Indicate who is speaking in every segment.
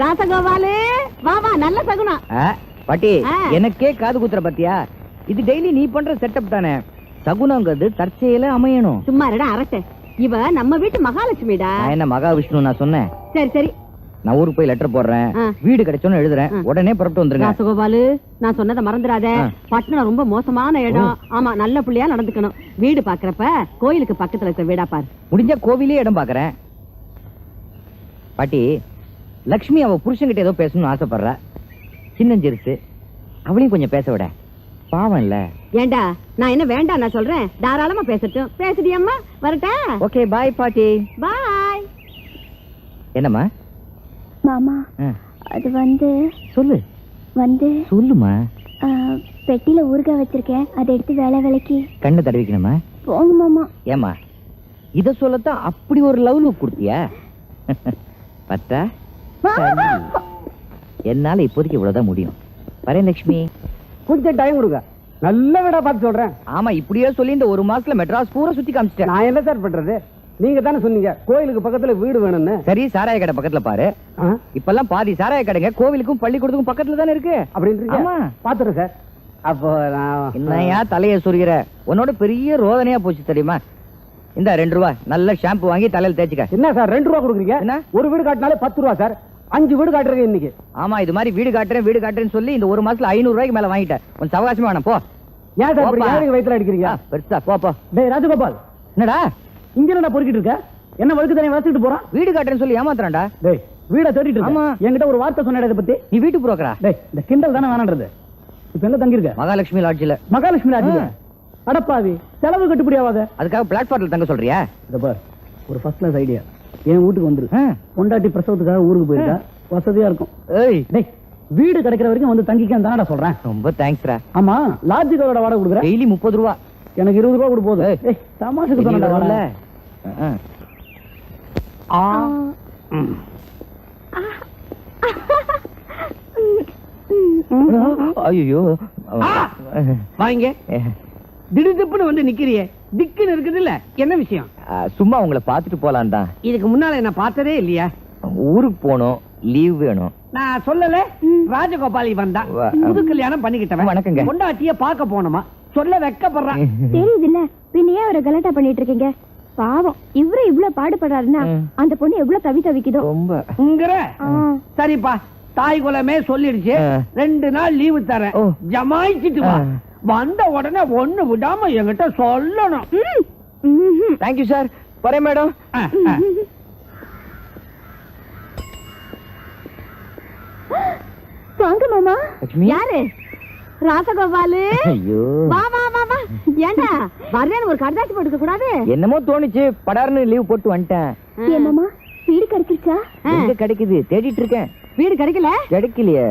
Speaker 1: ராசகோபாலு வா வா, நல்ல சகுனம்.
Speaker 2: பாட்டி எனக்கே காது குத்துற பத்தியா? இது டெய்லி நீ பண்ற செட்டப் தானே. சகுனங்கிறது தற்செயல அமையணும்.
Speaker 1: சும்மா இருடா அரட்டை. இவ நம்ம வீட்டு மகாலட்சுமிடா.
Speaker 2: நான் என்ன மகாவிஷ்ணு நான் சொன்னேன்?
Speaker 1: சரி சரி,
Speaker 2: நான் ஊருக்கு போய் லெட்டர் போடுறேன். வீடு கிடைச்சோன்னு எழுதுறேன். உடனே புறப்பட்டு வந்துருங்க.
Speaker 1: ராசகோபாலு, நான் சொன்னதை மறந்துடாத. பட்டணம் ரொம்ப மோசமான இடம். ஆமா, நல்ல புள்ளையா நடந்துக்கணும். வீடு பாக்குறப்ப கோயிலுக்கு பக்கத்துல இருக்க வீடா பாரு.
Speaker 2: முடிஞ்சா கோவிலே இடம் பாக்குறேன். பாட்டி, லக்ஷ்மி அவ புருஷன்கிட்ட ஏதோ பேசணும்னு ஆசைப்படுறா. சின்னஞ்சிருச்சு, அவளையும் கொஞ்சம் பேச விட. பாவம் இல்ல.
Speaker 1: ஏண்டா, நான் என்ன வேண்டாம் நான் சொல்றேன். தாராளமா பேசட்டும். பேசுடியம்மா, வரட்டா?
Speaker 2: ஓகே, பாய் பாட்டி.
Speaker 1: பாய்.
Speaker 2: என்னம்மா?
Speaker 3: மாமா, அது
Speaker 2: சொல்லுமா.
Speaker 3: பெட்டியில ஊறுகாய் வச்சிருக்கேன், அதை எடுத்து வேலைக்கு
Speaker 2: கண்ணு தடவிக்கணுமா?
Speaker 3: போங்க மாமா.
Speaker 2: ஏமா, இத சொல்லத்தான் அப்படி ஒரு லவ் லுக் கொடுத்தியா? பத்தா, என்னால இப்போதைக்கு இவ்வளவுதான் முடியும். வரேன் லட்சுமி.
Speaker 4: கொஞ்சம் டைம் கொடுங்க, நல்ல வீடா பார்த்து சொல்றேன்.
Speaker 2: ஆமா, இப்படியே சொல்லி இந்த ஒரு மாசத்துல மெட்ராஸ் பூரா சுத்தி காமிச்சிட்டேன்.
Speaker 4: நான் என்ன சார் பண்றது? நீங்க தானே சொன்னீங்க கோயிலுக்கு பக்கத்துல வீடு வேணும்னு.
Speaker 2: சரி, சாராய கடை பக்கத்துல பாரு. இப்பெல்லாம் பாதி சாராய கடைங்க கோவிலுக்கும் பள்ளிக்கூடத்துக்கும் பக்கத்துல தானே இருக்கு.
Speaker 4: அப்படின்றீங்க? பாத்துறேன் சார். அப்போ நான்
Speaker 2: என்னையா தலைய சொருகிற? உன்னோட பெரிய ரோதனையா போச்சு தெரியுமா? இந்த 2 ரூபா நல்ல ஷாம்பு வாங்கி தலையில தேய்ச்சிக்க.
Speaker 4: என்ன சார் 2 ரூபா கொடுக்குறீங்க? என்ன, ஒரு வீடு காட்டினாலே 10 ரூபா சார். 5 வீடு காட்டுறீங்க இன்னைக்கு.
Speaker 2: ஆமா, இது மாதிரி வீடு காட்டுறேன்னு சொல்லி இந்த ஒரு மாசத்துல 500 ரூபாய்க்கு மேல வாங்கிட்டேன். கொஞ்சம் சவகாசமா வேணும் போ.
Speaker 4: ஏன் சார் இப்படி ஏழைக்கு வயித்துல அடிக்கிறீங்க?
Speaker 2: பெருசா போ போ.
Speaker 4: டேய் ராஜகோபால்,
Speaker 2: என்னடா
Speaker 4: இங்க என்ன பொறுக்கிட்டு இருக்க? என்ன வழுக்கு தானே வளர்த்துட்டு போறான்?
Speaker 2: வீடு காட்டுறேன்னு சொல்லி ஏமாத்துறான்டா.
Speaker 4: டேய், வீட தேடிட்டு இருக்க. ஆமா, என்கிட்ட ஒரு வார்த்தை சொன்ன இதை பத்தி.
Speaker 2: நீ வீட்டு புரோக்கரா?
Speaker 4: டேய், இந்த கிண்டல் தானே வேணான்றது. இப்ப எங்க தங்கி இருக்க?
Speaker 2: மகாலட்சுமி லாட்ஜ்ல.
Speaker 4: மகாலட்சுமி லாட்ஜ்ல? அடப்பாவி, செலவு கட்டுப்படி ஆகாத.
Speaker 2: அதுக்காக பிளாட்ஃபார்ம்ல தங்க சொல்றியா?
Speaker 4: இத பார், ஒரு ஃபர்ஸ்ட் கிளாஸ் ஐடியா. என் வீட்டுக்கு வந்துரு. பொண்டாட்டி பிரசவத்துக்காக ஊருக்கு போயிருக்கா, வசதியா இருக்கும்.
Speaker 2: ஏய்
Speaker 4: டேய், வீடு கிடைக்கிற வரைக்கும் வந்து தங்கிக்க தானடா சொல்றேன்.
Speaker 2: ரொம்ப தேங்க்ஸ்ரா.
Speaker 4: ஆமா, லாட்ஜுக்கோட வாடகை கொடுக்குற?
Speaker 2: டெய்லி 30 ரூபா.
Speaker 4: எனக்கு 20 ரூபா கொடு போகுது. ஏய், தமாஷுக்கு சொன்னடா வரல.
Speaker 2: ஐயோ,
Speaker 4: வாங்க. திடுதிப்புன்னு வந்து நிக்கிறியே, திக்குன்னு இருக்குது இல்ல, என்ன விஷயம்?
Speaker 2: சும்மா உங்களை பாத்துட்டு போலாம் தான்.
Speaker 4: இதுக்கு முன்னால என்ன பார்த்ததே இல்லையா?
Speaker 2: ஊருக்கு போனோம், லீவ் வேணும்.
Speaker 4: நான் சொல்லல, ராஜகோபாலி வந்தா புது கல்யாணம் பண்ணிக்கிட்டவன்.
Speaker 2: வணக்கங்க.
Speaker 4: பொண்டாட்டிய பாக்க போனோமா, சொல்ல வெக்கப்படுறான்.
Speaker 3: தெரியுது இல்ல, பின்னையே அவரை கலாட்டா பண்ணிட்டு இருக்கீங்க. பாவம், இவரு இவ்வளவு பாடுபடுறாருன்னா அந்த பொண்ணு எவ்வளவு தவிக்குதோ.
Speaker 4: ரொம்ப சரிப்பா, தாய் குலமே சொல்லிடுச்சு. 2 நாள் லீவு தரேன், ஜமாயிச்சிட்டு வா. வந்த உடனே ஒண்ணு விடாம என்கிட்ட சொல்லணும்.
Speaker 2: Thank you sir. வரேன் மேடம்.
Speaker 3: வாங்க மாமா.
Speaker 1: யாரு? ராசகோபாலு.
Speaker 2: ஐயோ,
Speaker 1: வா வா வா வா. ஏண்டா வரேன்னு ஒரு கடிதாசி போட்டுக்க கூடாது?
Speaker 2: என்னமோ தோணுச்சு, படார்னு லீவ் போட்டு வந்துட்டேன்.
Speaker 3: ஏன் மாமா, வீடு கிடைச்சிருச்சா?
Speaker 2: எங்க கிடைக்குது, தேடிட்டு இருக்கேன்.
Speaker 1: வீடு கிடைக்கல?
Speaker 2: கிடைக்கலையே.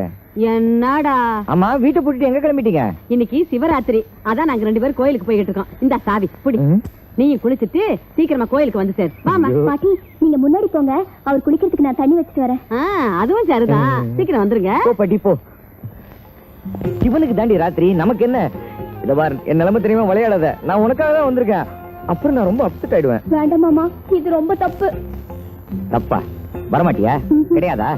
Speaker 1: என்னடா?
Speaker 2: ஆமா, வீட்டை போட்டுட்டு எங்க கிளம்பிட்டீங்க?
Speaker 1: இன்னைக்கு சிவராத்திரி, அதான் நாங்க 2 பேரும் கோயிலுக்கு போய்கிட்டு இருக்கோம். இந்த சாவி புடி. நீயும் குளிச்சிட்டு சீக்கிரமா கோயிலுக்கு வந்து சேர். வாமா.
Speaker 3: பாட்டி, நீங்க முன்னாடி போங்க, அவர் குளிக்கிறதுக்கு நான் தண்ணி வச்சுட்டு வரேன்.
Speaker 1: அதுவும் சரிதான், சீக்கிரம் வந்துருங்க.
Speaker 2: போ பாட்டி போ. இவனுக்கு தாண்டி ராத்திரி, நமக்கு என்ன? இத பாரு, என் நிலைமை தெரியுமா, விளையாடாத. நான் உனக்காக தான் வந்திருக்கேன். அப்புறம் நான் ரொம்ப அப்செட் ஆயிடுவேன்.
Speaker 3: வேண்டாம் மாமா, இது ரொம்ப தப்பு.
Speaker 2: தப்பா? வரமாட்டியா? கிடையாதா?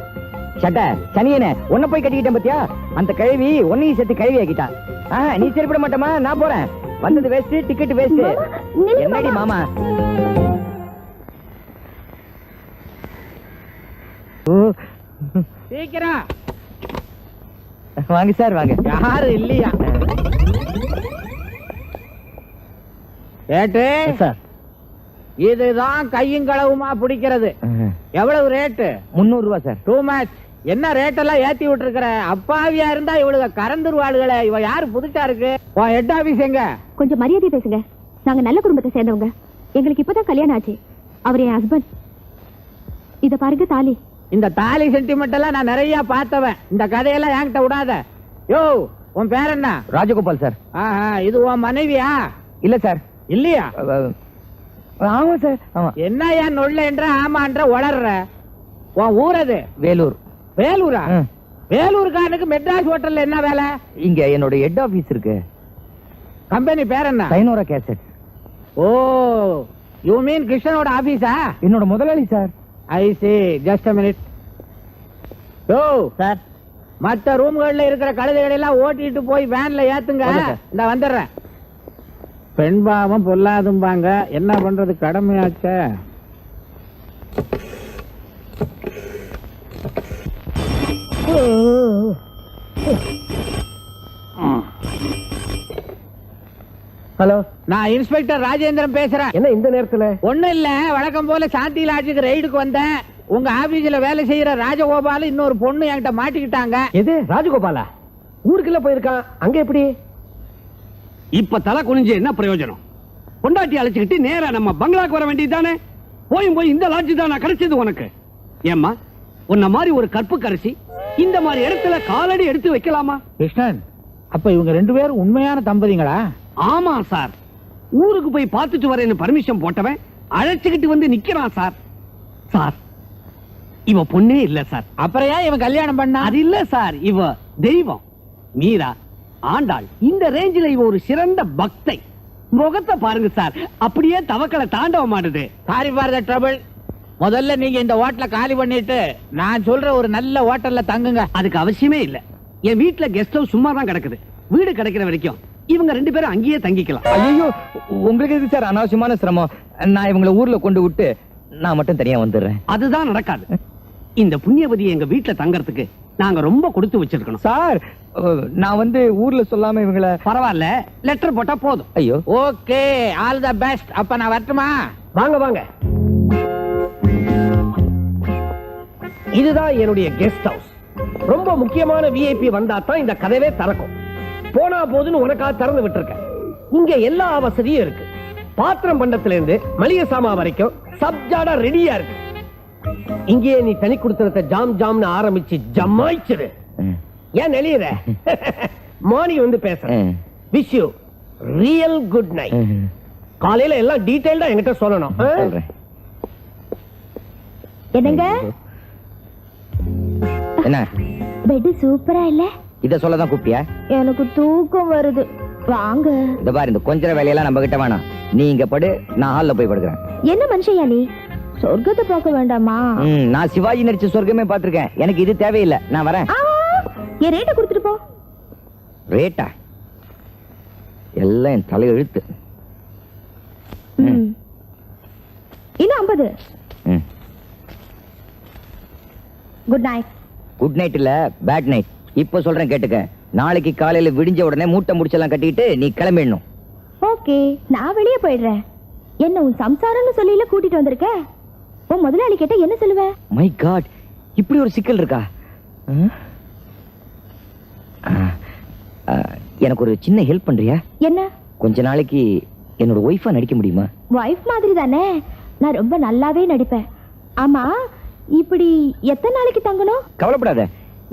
Speaker 2: சட்ட சனியனே, உன்னை போய் கட்டிக்கிட்டேன் பாத்தியா? அந்த கழுவி உன்னையும் சேர்த்து கழுவி ஆக்கிட்டா. நீ சரிப்பட மாட்டமா? நான் போறேன். வந்தது வேஸ்ட், டிக்கெட் வேஸ்ட். என்னடி மாமா?
Speaker 4: சீக்கிரம்
Speaker 2: வாங்க சார், வாங்க.
Speaker 4: யாரு இல்லையா? ரேட்டு சார், இதுதான் கையும் களவுமா பிடிக்கிறது. எவ்வளவு ரேட்டு?
Speaker 2: 300 ரூபா சார்.
Speaker 4: Too much. என்ன ரேட் எல்லாம் ஏத்தி விட்டுருக்கிற? அப்பாவியா இருந்தா இவளுக்கு கறந்துருவாளுகளே. இவ யாரு புதுசா இருக்கு? ஹெட் ஆபீஸ் எங்க?
Speaker 3: கொஞ்சம் மரியாதை பேசுங்க. நாங்க நல்ல குடும்பத்தை சேர்ந்தவங்க. எங்களுக்கு இப்பதான் கல்யாணம் ஆச்சு. அவர் என் ஹஸ்பண்ட். இத பாருங்க, தாலி.
Speaker 4: இந்த தாலி சென்டிமெண்ட் எல்லாம் நான் நிறைய பார்த்தவன். இந்த கதையெல்லாம் என்கிட்ட விடாத. யோ, உன் பேர் என்ன?
Speaker 2: ராஜகோபால் சார்.
Speaker 4: இது உன் மனைவியா?
Speaker 2: இல்ல சார்.
Speaker 4: இல்லையா?
Speaker 2: ஆமா சார். ஆமா.
Speaker 4: என்ன ஏன் நொல்ல என்ற ஆமான்ற வளர்ற? உன் ஊர் அது?
Speaker 2: வேலூர்.
Speaker 4: வேலூரா? வேலூர்காரனுக்கு மெட்ராஸ் ஹோட்டல்ல என்ன வேலை?
Speaker 2: இங்க என்னோட ஹெட் ஆபீஸ் இருக்கு.
Speaker 4: கம்பெனி பேர் என்ன?
Speaker 2: சைனோரா கேசட்.
Speaker 4: ஓ, யூ மீன் கிருஷ்ணனோட ஆபீஸா?
Speaker 2: என்னோட முதலாளி sir.
Speaker 4: I see, just a minute. Oh sir, மற்ற ரூம்கள்ல இருக்கிற கழுதைகளை எல்லாம் ஓட்டிட்டு போய் வேன்ல ஏத்துங்க. இந்த வந்துடுறேன். பெண் பாவம் பொல்லாதும்பாங்க, என்ன பண்றது, கடமையாச்ச. ஹலோ, நான் இன்ஸ்பெக்டர் ராஜேந்திரன் பேசுறேன். என்ன இந்த நேரத்துல? ஒண்ணும் இல்ல, வழக்கம் போல சாந்தி லாட்ஜுக்கு ரைடுக்கு வந்தேன். உங்க ஆபீஸ்ல வேலை செய்யற ராஜகோபால் இன்னொரு பொண்ணு என்கிட்ட மாட்டிக்கிட்டாங்க. எது ராஜகோபாலா? ஊருக்குள்ள போயிருக்கான், அங்க எப்படி?
Speaker 5: இப்ப தலை குனிஞ்சு என்ன பிரயோஜனம்? பொண்டாட்டி அழைச்சுக்கிட்டு நேரா நம்ம பங்களாக்கு வர வேண்டியதுதானே? போய் இந்த லாட்ஜ் தானே கிடைச்சது உனக்கு? ஏம்மா, உன்ன மாதிரி ஒரு கற்பு கரைசி இந்த மாதிரி இடத்துல காலடி எடுத்து வைக்கலாமா?
Speaker 4: கிருஷ்ணன், அப்ப இவங்க ரெண்டு பேரும் உண்மையான தம்பதிங்களா?
Speaker 5: ஆமா சார், ஊருக்கு போய் பார்த்துட்டு வரேன்னு பர்மிஷன் போட்டவன் அழைச்சுக்கிட்டு வந்து நிக்கிறான் சார். சார், இவ பொண்ணே இல்ல சார்.
Speaker 4: அப்புறம் ஏன் இவன் கல்யாணம் பண்ணா?
Speaker 5: அது இல்ல சார், இவ தெய்வம். மீரா, ஆண்டாள், இந்த ரேஞ்சில இவ ஒரு சிறந்த பக்தை. முகத்தை பாருங்க சார், அப்படியே தவக்களை தாண்டவ மாட்டுது.
Speaker 4: Sorry for the trouble. முதல்ல நீங்க இந்த ஹோட்டல காலி பண்ணிட்டு நான் சொல்ற ஒரு நல்ல ஹோட்டல்ல தங்குங்க.
Speaker 5: அதுக்கு அவசியமே இல்ல. என் வீட்டுல கெஸ்ட் ஹவுஸ் சும்மா தான் கிடக்குது. வீடு கிடைக்கிற வரைக்கும் இவங்க ரெண்டு பேரும் அங்கேயே தங்கிக்கலாம்.
Speaker 2: ஐயோ, உங்களுக்கு எது சார் அனாவசியமான சிரமம்? நான் இவங்களை ஊர்ல கொண்டு விட்டு நான் மட்டும் தனியா வந்துடுறேன்.
Speaker 5: அதுதான் நடக்காது. இந்த புண்ணியவதி எங்க வீட்டுல தங்கறதுக்கு நாங்க ரொம்ப கொடுத்து வச்சிருக்கணும்
Speaker 2: சார். நான் வந்து ஊர்ல சொல்லாம இவங்களை.
Speaker 5: பரவாயில்ல, லெட்டர் போட்டா போதும்.
Speaker 2: ஐயோ,
Speaker 4: ஓகே, ஆல் தி பெஸ்ட். அப்ப நான் வரட்டுமா?
Speaker 6: வாங்க வாங்க. இதுதான் என்னுடைய கெஸ்ட் ஹவுஸ். ரொம்ப முக்கியமான விஐபி வந்தா தான் இந்த கதவே திறக்கும். போனா போதுன்னு உனக்காக திறந்து விட்டுருக்கேன். இங்க எல்லா வசதியும் இருக்கு. பாத்திரம் பண்டத்துல இருந்து மளிகை சாமா வரைக்கும் சப்ஜாடா ரெடியா இருக்கு. இங்கே நீ தனி கொடுத்தனத்தை ஜாம் ஜாம்னு ஆரம்பிச்சு ஜமாய்ச்சிரு. ஏன் நெளியுற? மார்னிங் வந்து பேசுறேன். Wish you real good night. காலையில எல்லாம் டீடைல்டா என்கிட்ட சொல்லணும்.
Speaker 3: என்னங்க,
Speaker 2: என்ன
Speaker 3: பெட் சூப்பரா இல்ல?
Speaker 2: இத சொல்லதான் கூப்பிட்டியா?
Speaker 3: எனக்கு தூக்கம் வருது, வாங்க.
Speaker 2: இந்த பாரு, இந்த கொஞ்ச வேலையெல்லாம் நம்ம கிட்ட வேணாம். நீ இங்க படு, நான் ஹால்ல போய் படுக்கிறேன்.
Speaker 3: என்ன மனுஷயா நீ? சொர்க்கத்தை பார்க்க வேண்டாமா?
Speaker 2: நான் சிவாஜி நடிச்ச சொர்க்கமே பாத்திருக்கேன். எனக்கு இது தேவையில்லை, நான் வரேன்.
Speaker 3: என் ரேட்டை கொடுத்துட்டு போ.
Speaker 2: ரேட்டா? எல்லாம் என் தலை எழுத்து.
Speaker 3: இன்னும் 50. Good night.
Speaker 2: குட் நைட் இல்ல, பேட் நைட். இப்ப சொல்றேன் கேட்டுக்க. நாளைக்கு காலையில விடிஞ்ச உடனே மூட்டை முடிச்செல்லாம் கட்டிட்டு நீ கிளம்பிடணும்.
Speaker 3: ஓகே, நான் வெளியே போயிடுறேன். என்ன உன் சம்சாரம்னு சொல்லில கூட்டிட்டு வந்திருக்க? உன் முதலாளி கேட்ட என்ன சொல்லுவ?
Speaker 2: மை காட், இப்படி ஒரு சிக்கல் இருக்கா? எனக்கு ஒரு சின்ன ஹெல்ப் பண்றியா?
Speaker 3: என்ன?
Speaker 2: கொஞ்ச நாளைக்கு என்னோட ஒய்ஃபா நடிக்க முடியுமா?
Speaker 3: வைஃப் மாதிரி தானே, நான் ரொம்ப நல்லாவே நடிப்பேன். ஆமா, இப்படி எத்தனை நாளைக்கு தங்கணும்?
Speaker 2: கவலைப்படாத,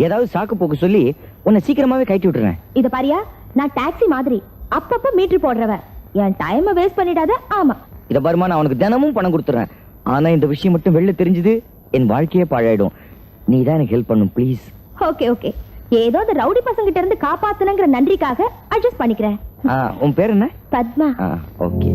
Speaker 2: ஏதாவது சாக்கு போக்கு சொல்லி உன்னை சீக்கிரமாவே கட்டி விட்டுறேன்.
Speaker 3: இத பாரியா, நான் டாக்ஸி மாதிரி அப்பப்ப மீட்டர் போடுறவ. என் டைமை வேஸ்ட் பண்ணிடாத. ஆமா,
Speaker 2: இத பாருமா, நான் உனக்கு தினமும் பணம் கொடுத்துறேன். ஆனா இந்த விஷயம் மட்டும் வெளில தெரிஞ்சது என் வாழ்க்கையே பாழாயிடும். நீ தான் எனக்கு ஹெல்ப் பண்ணும் ப்ளீஸ்.
Speaker 3: ஓகே ஓகே, ஏதோ அந்த ரவுடி பசங்க கிட்ட இருந்து காப்பாத்தணுங்கிற நன்றிக்காக அட்ஜஸ்ட் பண்ணிக்கிறேன்.
Speaker 2: உன் பேர் என்ன?
Speaker 3: Padma.
Speaker 2: Okay.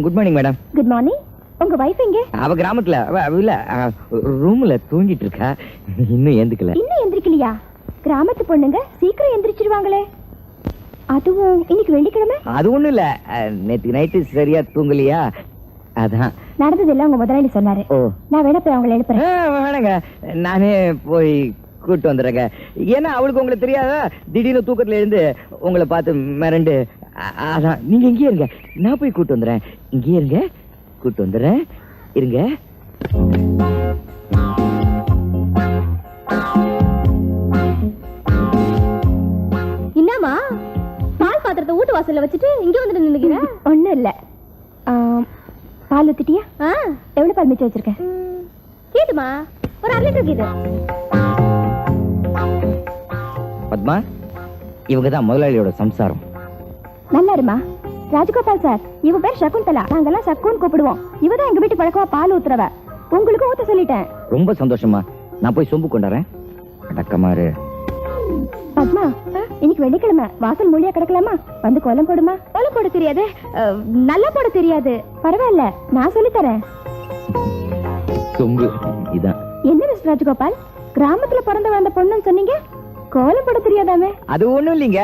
Speaker 2: Good morning madam.
Speaker 3: Good morning. உங்க வைஃப் எங்க?
Speaker 2: அவ கிராமத்துல இல்ல, ரூம்ல தூங்கிட்டு இருக்கா. இன்னும் எந்திக்கல.
Speaker 3: இன்னும் எந்திரிக்கலையா? கிராமத்து பொண்ணுங்க சீக்கிரம் எந்திரிச்சிருவாங்களே. அதுவும் இன்னைக்கு வெள்ளிக்கிழமை.
Speaker 2: அது ஒண்ணும் இல்ல, நேத்து நைட்டு சரியா தூங்கலையா, அதான்.
Speaker 3: நடந்ததெல்லாம் உங்க முதலாளி சொன்னாரு. நான் வேணா போய் அவங்களை எழுப்புறேன்.
Speaker 2: வேணாங்க, நானே போய் கூட்டு வந்துடுறேங்க. ஏன்னா அவளுக்கு உங்களுக்கு தெரியாதா, திடீர்னு தூக்கத்துல இருந்து உங்களை பார்த்து மிரண்டு. அதான், நீங்க இங்கேயே இருங்க, நான் போய் கூட்டு வந்துடுறேன். இங்கேயே இருங்க, கூட்டு வந்துடுறேன், இருங்க.
Speaker 3: என்னம்மா, பால் பாத்திரத்தை வீட்டு வாசல்ல வச்சுட்டு இங்க வந்துட்டு நின்னுக்கிற? ஒண்ணும் இல்ல. பால் ஊத்திட்டியா? எவ்வளவு பால் மிச்சம் வச்சிருக்க? கேதுமா, ஒரு 1/2 லிட்டர் கேது.
Speaker 2: பத்மா, இவங்க தான் முதலாளியோட சம்சாரம்.
Speaker 3: நல்லா இருமா. ராஜகோபால் சார், இவ பேர் சகுந்தலா, நாங்கெல்லாம் சக்குன்னு கூப்பிடுவோம். இவதான் எங்க வீட்டு பழக்கமா பால் ஊத்துறவ. உங்களுக்கு ஊத்த சொல்லிட்டேன்.
Speaker 2: ரொம்ப சந்தோஷமா. நான் போய் சொம்பு கொண்டாறேன். அடக்கமாரு.
Speaker 3: பத்மா, இன்னைக்கு வெள்ளிக்கிழமை, வாசல் மூலியா கிடக்கலாமா? வந்து கோலம் போடுமா? கோலம் போட தெரியாது, நல்லா போட தெரியாது. பரவாயில்ல, நான் சொல்லி தரேன்.
Speaker 2: சொம்பு இதான்.
Speaker 3: என்ன மிஸ்டர் ராஜகோபால், கிராமத்துல பிறந்த வந்த பொண்ணுன்னு சொன்னீங்க, கோலம் போட தெரியாதாமே?
Speaker 2: அது ஒண்ணும் இல்லைங்க.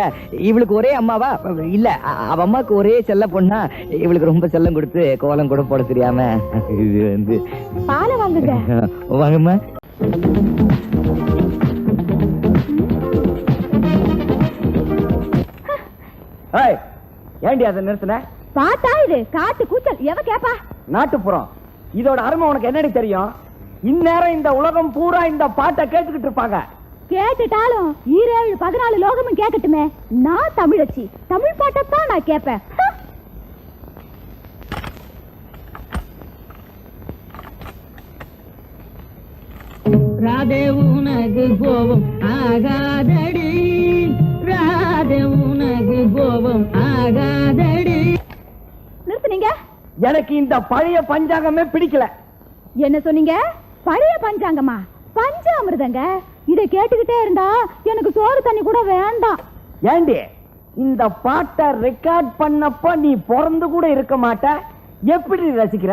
Speaker 2: இவளுக்கு ஒரே அம்மாவா? இல்ல, அவ அம்மாக்கு ஒரே செல்ல பொண்ணா. இவளுக்கு ரொம்ப செல்லம் கொடுத்து கோலம் கூட போட தெரியாம இது வந்து.
Speaker 3: பாலை வாங்குங்க.
Speaker 2: வாங்கம்மா. ஏண்டி அதை நிறுத்தின?
Speaker 3: பாத்தா இது காட்டு கூச்சல், எவ கேப்பா?
Speaker 2: நாட்டுப்புறம் இதோட அருமை உனக்கு என்னடி தெரியும்? இந்நேரம் இந்த உலகம் பூரா இந்த பாட்டை கேட்டுக்கிட்டு இருப்பாங்க.
Speaker 3: கேட்டுட்டாலும் 7 14 லோகமும் கேட்கட்டுமே. நான் தமிழச்சி, தமிழ் பாட்டத்தான் நான் கேட்பேன்.
Speaker 1: ராதே உனக்கு கோபம் ஆகாதடி, ராதே உனக்கு கோபம் ஆகாதடி.
Speaker 3: நிறுத்துனீங்க.
Speaker 2: எனக்கு இந்த பழைய பஞ்சாங்கமே பிடிக்கல.
Speaker 3: என்ன சொன்னீங்க? பழைய பஞ்சாங்கமா? பஞ்சாமிர்தங்க. இதை கேட்டுக்கிட்டே இருந்தா எனக்கு சோறு தண்ணி கூட வேண்டாம்.
Speaker 2: ஏண்டி இந்த பாட்டை ரெக்கார்ட் பண்ணப்ப நீ பிறந்து கூட இருக்க மாட்ட, எப்படி ரசிக்கிற?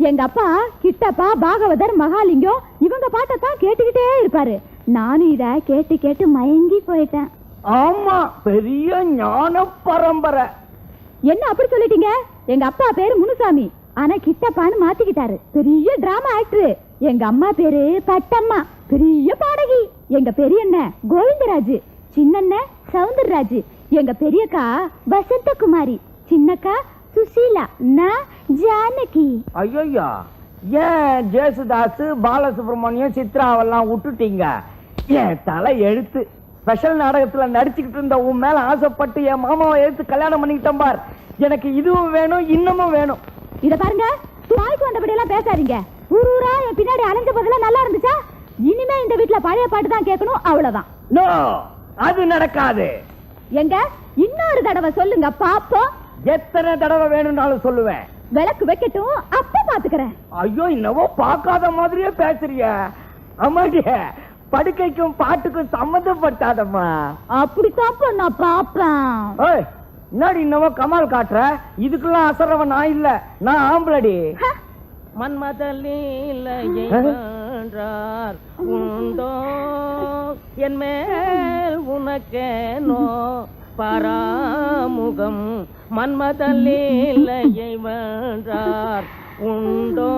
Speaker 3: எங்க அப்பா கிட்டப்பா, பாகவதர், மகாலிங்கம் இவங்க பாட்டத்தான் கேட்டுக்கிட்டே இருப்பாரு. நானும் இத கேட்டு கேட்டு மயங்கி போயிட்டேன்.
Speaker 2: ஆமா, பெரிய ஞான பரம்பரை.
Speaker 3: என்ன அப்படி சொல்லிட்டீங்க? எங்க அப்பா பேரு முனுசாமி, ஆனா கிட்டப்பான்னு மாத்திக்கிட்டாரு. பெரிய டிராமா ஆக்டர். எங்க அம்மா பேரு பட்டம்மா, பெரிய பாடகி. எங்க பெரியண்ண கோவிந்தராஜ், சின்னண்ண சவுந்தரராஜ். எங்க பெரியக்கா வசந்தகுமாரி, சின்னக்கா சுசீலா, நான் ஜானகி.
Speaker 2: ஐயோ, ஏன் ஜேசுதாஸ், பாலசுப்ரமணியம், சித்ராவெல்லாம் விட்டுட்டீங்க? என் தலை எழுத்து. ஸ்பெஷல் நாடகத்துல நடிச்சுக்கிட்டு இருந்த உன் மேல ஆசைப்பட்டு என் மாமாவை எடுத்து கல்யாணம் பண்ணிக்கிட்டேன் பார். எனக்கு இதுவும் வேணும், இன்னமும் வேணும்.
Speaker 3: இத பாருங்க, வாய்க்கு வந்தபடி எல்லாம் பேசாதீங்க. ஊரூரா என் பின்னாடி அலைஞ்ச போதெல்லாம் நல்லா இருந்துச்சா? இனிமே இந்த வீட்டுல பழைய பாட்டு தான் கேட்கணும், அவ்வளவுதான்.
Speaker 2: நோ, அது நடக்காது.
Speaker 3: எங்க இன்னொரு தடவை சொல்லுங்க பாப்போம்.
Speaker 2: எத்தனை தடவை வேணும்னாலும் சொல்லுவேன்.
Speaker 3: விளக்கு வைக்கட்டும், அப்ப பாத்துக்கிறேன்.
Speaker 2: ஐயோ, இன்னவோ பார்க்காத மாதிரியே பேசுறிய. அம்மாடிய, படுக்கைக்கும் பாட்டுக்கும் சம்மந்தப்பட்டாதம்மா.
Speaker 3: அப்படித்தான் நான் பாப்பேன்.
Speaker 2: என்னடி இன்னவோ கமால் காட்டுற? இதுக்கெல்லாம் அசரவன் நான் இல்ல, நான் ஆம்பளடி.
Speaker 7: மன்மதலீலையென்றார் உண்டோ என் மேல் உனக்கேனோ பராமுகம். மன்மதலீலையை வென்றார் உண்டோ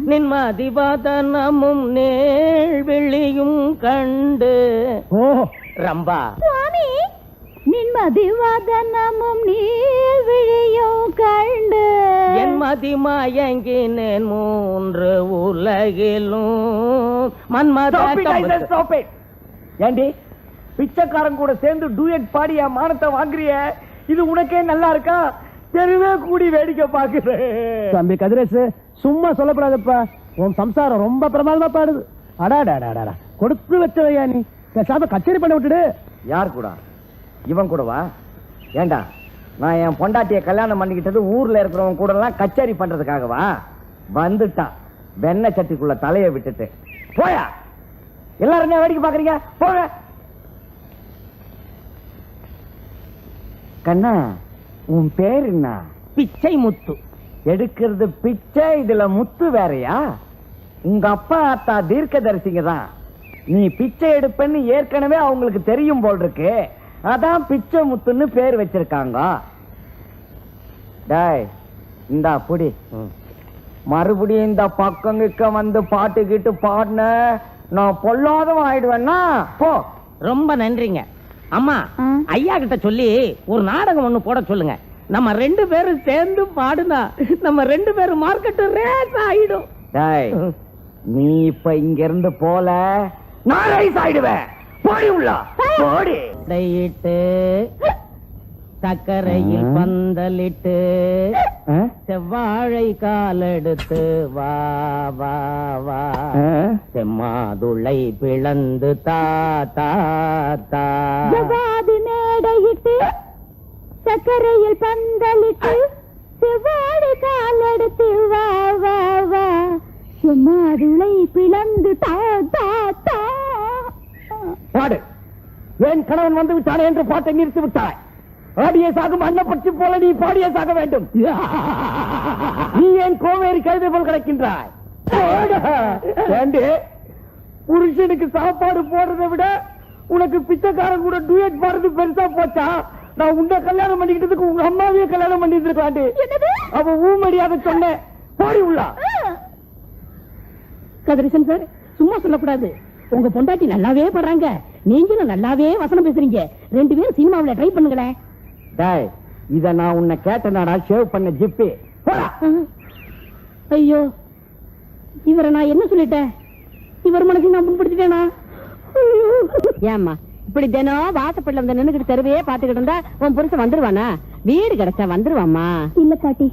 Speaker 7: நின்மதிவதனமும் நேழ்விழியும் கண்டு.
Speaker 2: ஓ ரம்பா.
Speaker 3: சுவாமி, நின்மதிவதனமும் நீழ்விழியும் கண்டு
Speaker 7: என் மதிமயங்கினேன் 3 உலகிலும். மன்மத
Speaker 2: ஏண்டி பிச்சைக்காரன் கூட சேர்ந்து டூயட் பாடி என் மானத்தை வாங்குறிய? இது உனக்கே நல்லா இருக்கா? தெருவே கூடி வேடிக்கை பாக்குறேன்.
Speaker 6: தம்பி கதிரேசு, சும்மா சொல்லப்படாதப்பா. உன் சம்சாரம் ரொம்ப பிரமாதமா பாடுது. அடாடாடாடா, கொடுத்து வச்சவையா நீ? பேசாம கச்சேரி பண்ண விட்டுடு.
Speaker 2: யார் கூட? இவன் கூடவா? ஏண்டா, நான் என் பொண்டாட்டிய கல்யாணம் பண்ணிக்கிட்டது ஊர்ல இருக்கிறவங்க கூட எல்லாம் கச்சேரி பண்றதுக்காகவா? வந்துட்டான் வெண்ணெய் சட்டிக்குள்ள தலையை விட்டுட்டு. போயா, எல்லாரும் என்ன வேடிக்கை பாக்குறீங்க? போக. கண்ணா, உன் பேர் என்ன?
Speaker 7: பிச்சை முத்து.
Speaker 2: எடுக்கிறது பிச்சை, இதுல முத்து வேறையா? உங்க அப்பா அத்தா தீர்க்கதரிசிங்க தான். நீ பிச்சை எடுப்பேன்னு ஏற்கனவே அவங்களுக்கு தெரியும் போல் இருக்கு. அதான் பிச்சை முத்துன்னு பேர் வச்சிருக்காங்க. டேய், இந்தா புடி. மறுபடியும் இந்த பக்கங்கிக்க வந்து பாட்டு கிட்டு பாடின நான் பொல்லாதவன் ஆயிடுவேன்னா போ.
Speaker 7: ரொம்ப நன்றிங்க. அம்மா, ஐயா கிட்ட சொல்லி ஒரு நாடகம் ஒண்ணு போட சொல்லுங்க. நம்ம 2 பேரும் சேர்ந்து பாடுனா நம்ம 2 பேரும் மார்க்கெட் ரேஸ் ஆயிடும்.
Speaker 2: டேய், நீ இப்ப இங்க இருந்து போல நான் ரைஸ் ஆயிடுவேன். போடி உள்ள போடி.
Speaker 7: டைட்டு சக்கரையில் பந்தலிட்டு செவ்வாழை காலெடுத்து வா வா வா செம்மாதுளை பிளந்து தா தா தா
Speaker 3: ஜவாது மேடையிட்டு சக்கரையில் பந்தலிட்டு செவ்வாழை காலெடுத்து வா வா வா செம்மாதுளை பிளந்து தா தா தா.
Speaker 6: பாடு. என் கணவன் வந்து விட்டானே என்று பாட்டை நிறுத்தி விட்டாய். ஆடிய சாகும் அன்னப்பட்சி போல நீ பாடிய சாக வேண்டும். நீ ஏன் கோவேரி கழுதை போல் கிடக்கின்றாய்? புருஷனுக்கு சாப்பாடு போடுறதை விட உனக்கு பிச்சைக்காரன் கூட டூயட் பாடுறது பெருசா போச்சா? நான் உன்னை கல்யாணம் பண்ணிக்கிட்டதுக்கு உங்க அம்மாவையே கல்யாணம் பண்ணிட்டு இருக்காண்டு. அவ ஊமடியாக சொன்ன பாடி உள்ளா.
Speaker 7: கதிரேசன் சார், சும்மா சொல்லக்கூடாது. உங்க பொண்டாட்டி நல்லாவே படுறாங்க, நீங்களும் நல்லாவே வசனம் பேசுறீங்க. 2 பேரும் சினிமாவில ட்ரை பண்ணுங்களேன்.
Speaker 6: இத நான் உன்னை கேட்டனாடா ஷேவ் பண்ண ஜிப்பி.
Speaker 7: ஐயோ, இவரை நான் என்ன சொல்லிட்டேன்? இவர் மனசை நான் புண்படுத்திட்டேனா?
Speaker 1: ஏம்மா இப்படி தினம் வாசப்படல வந்து நின்னுக்கிட்டு தெருவையே பாத்துக்கிட்டு இருந்தா உன் புருஷன் வந்துருவானா? வீடு கிடைச்சா வந்துருவாமா?
Speaker 3: இல்ல பாட்டி,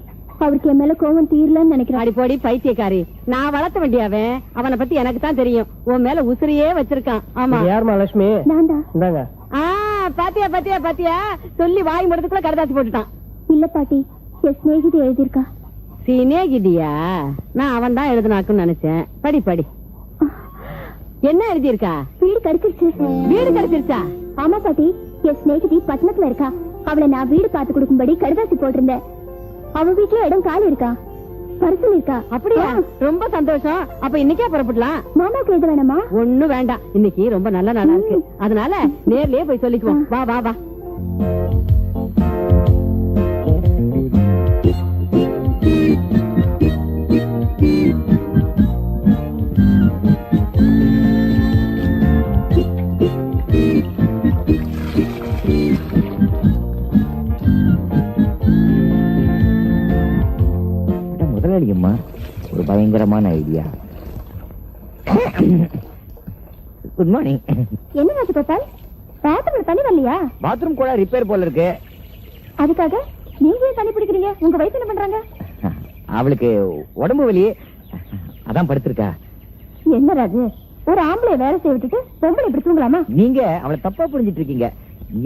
Speaker 3: அவருக்கு என் மேல கோவம் தீரலன்னு நினைக்கிறேன்.
Speaker 1: அடி போடி பைத்தியக்காரி, நான் வளர்த்த வேண்டியவன். அவனை பத்தி எனக்கு தான் தெரியும். உன் மேல உசிரியே வச்சிருக்கான். ஆமா,
Speaker 6: யாருமா லட்சுமி?
Speaker 3: நான்தான்.
Speaker 6: இந்தாங்க.
Speaker 1: பாத்தியா பாத்தியா பாத்தியா, சொல்லி வாய் முடத்துக்குள்ள கடதாசி போட்டுட்டான்.
Speaker 3: இல்ல பாட்டி, என் சிநேகிதி எழுதியிருக்கா.
Speaker 1: சிநேகிதியா? நான் அவன் தான் எழுதுனாக்குன்னு நினைச்சேன். படி படி. என்ன எழுதியிருக்கா?
Speaker 3: வீடு கிடைச்சிருச்சு.
Speaker 1: வீடு கிடைச்சிருச்சா?
Speaker 3: ஆமா பாட்டி, என் சிநேகிதி பட்டணத்துல இருக்கா. அவளை நான் வீடு பார்த்து கொடுக்கும்படி கடுதாசி போட்டிருந்தேன். அவ வீட்டுல இடம் காலி இருக்கா, பரிசல் இருக்கா.
Speaker 1: அப்படியா? ரொம்ப சந்தோஷம். அப்ப இன்னைக்கே புறப்படலாம்.
Speaker 3: மாமாவுக்கு எழுத வேணாமா?
Speaker 1: ஒண்ணும் வேண்டாம், இன்னைக்கு ரொம்ப நல்ல நாளா இருக்கு. அதனால நேர்லயே போய் சொல்லிக்குவோம். வா வா வா.
Speaker 2: முதலாளியம்மா, ஒரு பயங்கரமான ஐடியா. Good morning.
Speaker 3: என்ன ராஜகோபால், பாத்ரூம்ல தண்ணி வரலையா?
Speaker 2: பாத்ரூம் கூட ரிப்பேர் போல இருக்கு.
Speaker 3: அதுக்காக நீங்க ஏன் தண்ணி பிடிக்கிறீங்க? உங்க வயசு என்ன பண்றாங்க?
Speaker 2: அவளுக்கு உடம்பு வலி, அதான் படுத்திருக்கா.
Speaker 3: என்ன ராஜு, ஒரு ஆம்பளை வேலை செய்ய விட்டுட்டு பொம்பளை இப்படி தூங்கலாமா?
Speaker 2: நீங்க அவளை தப்பா புரிஞ்சிட்டு இருக்கீங்க.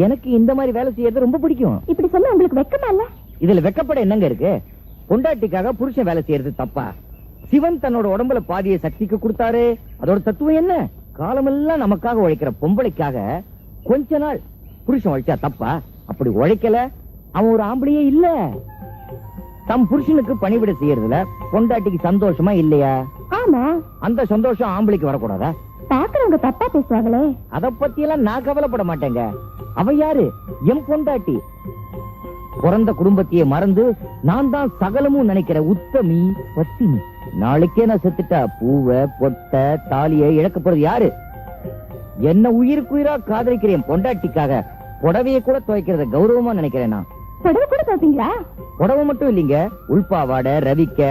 Speaker 2: எனக்கு இந்த மாதிரி வேலை செய்யறது ரொம்ப பிடிக்கும்.
Speaker 3: இப்படி சொல்ல உங்களுக்கு வெக்கமா இல்ல?
Speaker 2: இதுல வெக்கப்பட என்னங்க இருக்கு? பொண்டாட்டிக்காக புருஷன் வேலை செய்யறது தப்பா? சிவன் தன்னோட உடம்புல பாதிய சக்திக்கு கொடுத்தாரு. அதோட தத்துவம் என்ன? காலமெல்லாம் நமக்காக உழைக்கிற பொம்பளைக்காக கொஞ்ச நாள் புருஷன் உழைச்சா தப்பா? அப்படி உழைக்கல அவன் ஒரு ஆம்பளையே இல்ல. தம் புருஷனுக்கு பணிவிட செய்யறதுல பொண்டாட்டிக்கு சந்தோஷமா இல்லையா?
Speaker 3: ஆமா.
Speaker 2: அந்த சந்தோஷம் ஆம்பளைக்கு வரக்கூடாதா?
Speaker 3: பாக்குறவங்க தப்பா பேசுவாங்களே.
Speaker 2: அத பத்தி எல்லாம் நான் கவலைப்பட மாட்டேங்க. அவ யாரு? என் பொண்டாட்டி. பிறந்த குடும்பத்தையே மறந்து நான் தான் சகலமும் நினைக்கிற உத்தமி பத்தினி. நாளைக்கே நான் செத்துட்டா பூவை பொட்ட தாலியை இழக்க போறது யாரு? என்ன உயிருக்கு உயிரா காதலிக்கிறேன் பொண்டாட்டிக்காக புடவையை கூட துவைக்கிறத கௌரவமா நினைக்கிறேன். நான்
Speaker 3: புடவை கூட துவைப்பீங்களா?
Speaker 2: புடவை மட்டும் இல்லீங்க, உள்பாவாடை ரவிக்க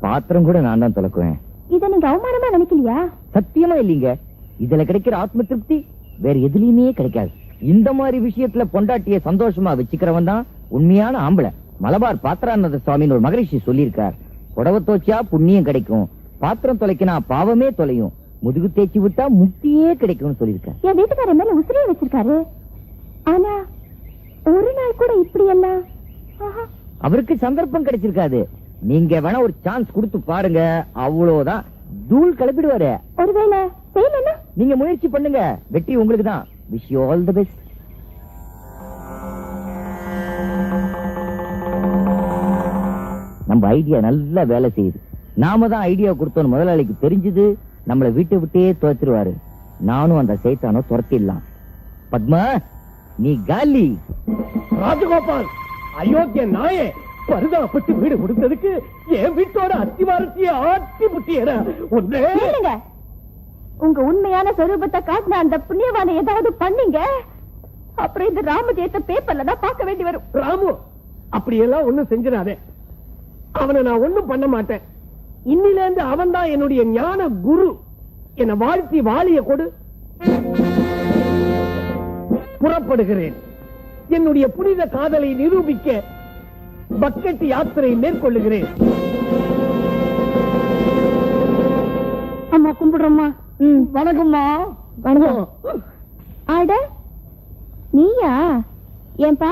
Speaker 2: பாத்திரம் கூட நான் தான் துலக்குவேன்.
Speaker 3: இத நீங்க அவமானமா நினைக்கலையா?
Speaker 2: சத்தியமா இல்லீங்க. இதுல கிடைக்கிற ஆத்ம திருப்தி வேற எதுலயுமே கிடைக்காது. இந்த மாதிரி விஷயத்துல பொண்டாட்டிய சந்தோஷமா வச்சுக்கிறவன் தான் உண்மையான ஆம்பளை. மலபார் பாத்திரானந்த சுவாமின்னு ஒரு மகரிஷி சொல்லியிருக்கார். புடவை தோச்சா புண்ணியம் கிடைக்கும், பாத்திரம் தொலைக்கினா பாவமே தொலையும், முதுகு தேய்ச்சி விட்டா முக்தியே கிடைக்கும்னு சொல்லியிருக்கார்.
Speaker 3: என் வீட்டுக்காரர் மேல உசிரியை வச்சிருக்காரு. ஆனா ஒரு நாள் கூட இப்படி எல்லாம்
Speaker 2: அவருக்கு சந்தர்ப்பம் கிடைச்சிருக்காது. நீங்க வேணா ஒரு சான்ஸ் கொடுத்து பாருங்க, அவ்வளவுதான் தூள் கிளப்பிடுவாரு.
Speaker 3: ஒருவேளை செய்யலன்னா
Speaker 2: நீங்க முயற்சி பண்ணுங்க, வெற்றி உங்களுக்கு தான். Wish you all the best. நம்ம ஐடியா நல்லா வேலை செய்யுது. நாம தான் ஐடியா கொடுத்தோம் முதலாளிக்கு தெரிஞ்சது, நம்மளை வீட்டை விட்டே துரத்திடுவாரு. நானும் அந்த சைத்தானோ துரத்திடலாம். பத்மா, நீ காலி.
Speaker 6: ராஜகோபால், அயோக்கிய நாயே, பரிதாபப்பட்டு வீடு கொடுத்ததுக்கு என் வீட்டோட அத்திவாரத்தையே ஆட்டி புட்டியற ஒன்றே.
Speaker 3: உங்க உண்மையான சொரூபத்தை காட்டின அந்த புண்ணியவானை ஏதாவது பண்ணீங்க, அப்புறம் இந்த ராமஜெயத்தை பேப்பர்ல தான் பார்க்க வேண்டி வரும்.
Speaker 6: ராமு, அப்படியெல்லாம் ஒண்ணும் செஞ்சிடாதே. அவனை நான் ஒண்ணும் பண்ண மாட்டேன். இன்னில இருந்து அவன் தான் என்னுடைய ஞான குரு. என்னை வாழ்த்தி வாளிய கொடு. புறப்படுகிறேன். என்னுடைய புனித காதலை நிரூபிக்க பக்கெட் யாத்திரை மேற்கொள்ளுகிறேன்.
Speaker 3: அம்மா கும்பிடுறோம்மா.
Speaker 6: வணக்கம்மா.
Speaker 3: வணக்கம். ஆட நீயா? ஏன்பா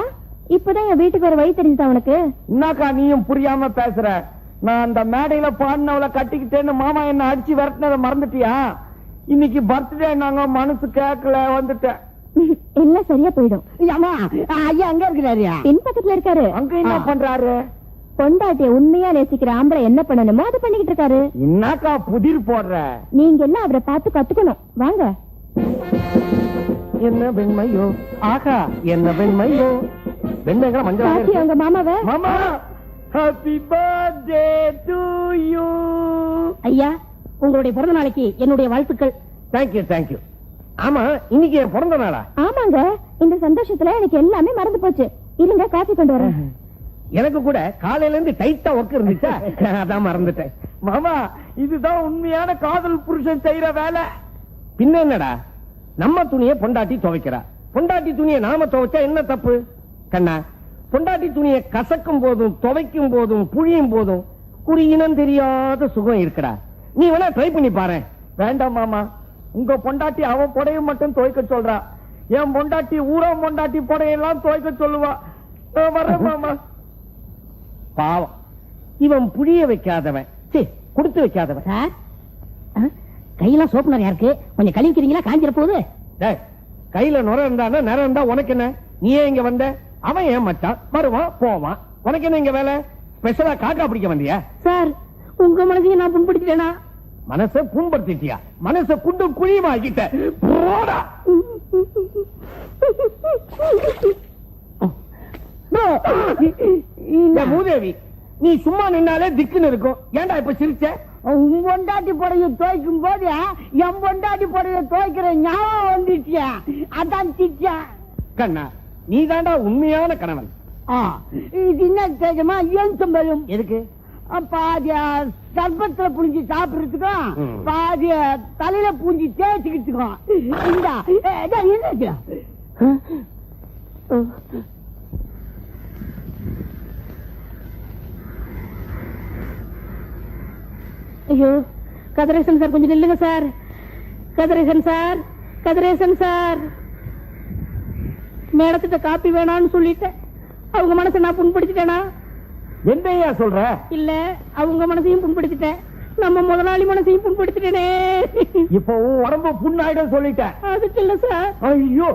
Speaker 3: இப்பதான் என் வீட்டுக்கு வர வழி தெரிஞ்சுதா உனக்கு?
Speaker 7: என்னக்கா நீயும் புரியாம பேசுற? நான் அந்த மேடையில பாடினவளை கட்டிக்கிட்டேன்னு மாமா என்ன அடிச்சு விரட்டினதை மறந்துட்டியா? இன்னைக்கு பர்த்டே நாங்க மனசு கேட்கல வந்துட்டேன்.
Speaker 3: எல்லாம் சரியா போயிடும்.
Speaker 7: ஐயா அங்க இருக்கிறாரு.
Speaker 3: பின் பக்கத்துல இருக்காரு.
Speaker 7: அங்க என்ன பண்றாரு?
Speaker 3: பொண்டாட்டிய உண்மையா நேசிக்கிற ஆம்பளை என்ன பண்ணணுமோ அதை பண்ணிக்கிட்டு இருக்காரு.
Speaker 7: என்னக்கா புதிர் போடுற?
Speaker 3: நீங்க எல்லாம் அவரை பார்த்து கத்துக்கணும். வாங்க.
Speaker 6: என்ன வெண்மையோ, ஆகா என்ன வெண்மையோ. வெண்மைங்களா மஞ்சள்
Speaker 3: பாத்தி உங்க மாமாவை.
Speaker 6: மாமா ஹாப்பி பர்த்டே டு யூ.
Speaker 7: ஐயா உங்களுடைய பிறந்த நாளைக்கு என்னுடைய வாழ்த்துக்கள்.
Speaker 6: Thank you thank you. ஆமா இன்னைக்கு என் பிறந்த நாளா?
Speaker 3: ஆமாங்க, இந்த சந்தோஷத்துல எனக்கு எல்லாமே மறந்து போச்சு. இருங்க காஃபி கொண்டு வரேன்.
Speaker 6: எனக்கு கூட காலையில இருந்து டைட்டா ஒர்க் இருந்துச்சா, அதான் மறந்துட்டேன். மாமா இதுதான் உண்மையான காதல் புருஷன் செய்யற வேலை. பின்ன என்னடா, நம்ம துணியை பொண்டாட்டி துவைக்கிறா, பொண்டாட்டி துணியை நாம துவைச்சா என்ன தப்பு? கண்ணா, பொண்டாட்டி துணியை கசக்கும் போதும் துவைக்கும் போதும் புழியும் போதும் ஒரு இனம் தெரியாத சுகம் இருக்குடா. நீ வேணா ட்ரை பண்ணி பாரு. வேண்டாம் மாமா, உங்க பொண்டாட்டி அவன் புடைய மட்டும் துவைக்க சொல்றா, என் பொண்டாட்டி ஊரா பொண்டாட்டி புடையெல்லாம் துவைக்க சொல்லுவா. வர்ற மாமா. பாவம், இவன் புழிய வைக்காதவன், கொடுத்து வைக்காதவன்.
Speaker 7: சார் கையெல்லாம் சோப்பு நிறையா இருக்கு, கொஞ்சம் கழுவிக்கிறீங்களா? காஞ்சிர போகுது.
Speaker 6: கையில நுர இருந்தா நேரம் இருந்தா உனக்கு என்ன? நீ ஏன் இங்க வந்த? அவன் ஏன் மச்சான், வருவான் போவான், உனக்கு என்ன இங்க வேலை? ஸ்பெஷலா காக்கா பிடிக்க வந்தியா?
Speaker 7: சார் உங்க மனசையும் நான் புண்படுத்திட்டேனா?
Speaker 6: மனச புண்படுத்திட்டியா? மனச குண்டு குழியுமா கிட்ட போடா. இந்த மூதேவி, நீ சும்மா நின்னாலே திக்குன்னு இருக்கும். ஏன்டா இப்ப சிரிச்ச?
Speaker 7: பொண்டாட்டி புடைய துவைக்கும் போது என் பொண்டாட்டி புடைய துவைக்கிற ஞாபகம் வந்துச்சியா, அதான் சிச்சா.
Speaker 6: கண்ணா, நீ தாண்டா உண்மையான கணவன்.
Speaker 7: இது என்ன தெரியுமா? ஏன் சம்பளம்
Speaker 6: எதுக்கு?
Speaker 7: பாதிய சர்பத்துல புளிஞ்சு சாப்பிடுறதுக்கும் பாதிய தலையில பூஞ்சி தேய்ச்சிக்கிட்டுக்கும். ஐயோ கதிரேசன் சார், கொஞ்சம் நில்லுங்க சார். கதிரேசன் சார், கதிரேசன் சார், மேடத்திட்ட காப்பி வேணான்னு சொல்லிட்டேன். அவங்க மனசை நான் புண்படுத்திட்டேனா?
Speaker 6: என்னையா சொல்ற?
Speaker 7: இல்ல, அவங்க மனசையும் புண்படுத்திட்டேன், நம்ம முதலாளி மனசையும் புண்படுத்திட்டேனே.
Speaker 6: இப்போ உடம்பு புண்ணாயிடும் சொல்லிட்டேன்.
Speaker 7: அதுக்கு இல்ல சார்.
Speaker 6: ஐயோ